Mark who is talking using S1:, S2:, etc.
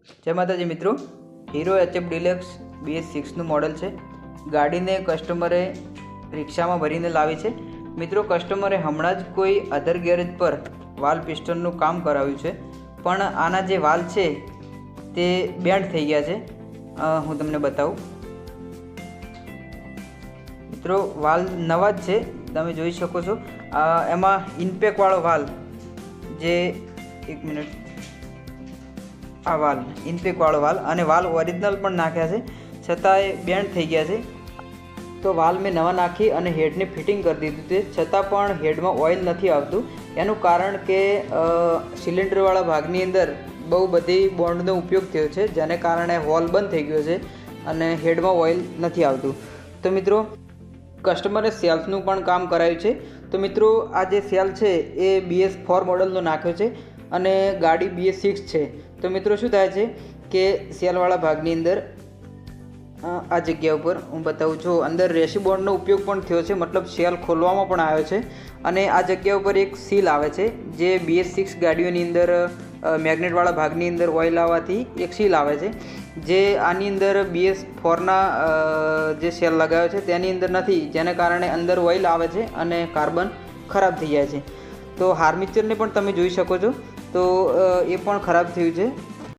S1: જય માતાજી મિત્રો, હીરો HF ડિલક્સ BS6નું મોડલ છે. ગાડીને કસ્ટમરે રિક્ષામાં ભરીને લાવી છે. મિત્રો, કસ્ટમરે હમણાં જ કોઈ અધર ગેરેજ પર વાલ પિસ્ટનનું કામ કરાવ્યું છે, પણ આના જે વાલ છે તે બેન્ડ થઈ ગયા છે. હું તમને બતાવું. મિત્રો, વાલ નવા જ છે, તમે જોઈ શકો છો. એમાં ઇનપેકવાળો વાલ, જે એક મિનિટ, આ વાલ ઇનપેકવાળો વાલ, અને વાલ ઓરિજિનલ પણ નાખ્યા છે, છતાંય બેન્ડ થઈ ગયા છે. તો વાલ મેં નવા નાખી અને હેડને ફિટિંગ કરી દીધું છે, છતાં પણ હેડમાં ઓઇલ નથી આવતું. એનું કારણ કે સિલિન્ડરવાળા ભાગની અંદર બહુ બધી બોન્ડનો ઉપયોગ થયો છે, જેને કારણે હોલ બંધ થઈ ગયો છે અને હેડમાં ઓઇલ નથી આવતું. તો મિત્રો, કસ્ટમરે સેલ્સનું પણ કામ કરાવ્યું છે. તો મિત્રો, આ જે સેલ છે એ BS4 મોડલનો નાખ્યો છે અને ગાડી BS6 છે. તો મિત્રો, શું થાય છે કે સેલવાળા ભાગની અંદર આ જગ્યા ઉપર હું બતાવું છું, અંદર રેસી બોન્ડનો ઉપયોગ પણ થયો છે, મતલબ સેલ ખોલવામાં પણ આવ્યો છે. અને આ જગ્યા ઉપર એક સીલ આવે છે, જે BS6 ગાડીઓની અંદર મેગ્નેટવાળા ભાગની અંદર ઓઇલ આવવાથી એક સીલ આવે છે, જે આની અંદર BS4ના જે સેલ લગાવ્યો છે તેની અંદર નથી, જેને કારણે અંદર ઓઇલ આવે છે અને કાર્બન ખરાબ થઈ જાય છે. તો હાર્મિચરને પણ તમે જોઈ શકો છો, તો એ પણ ખરાબ થયું છે.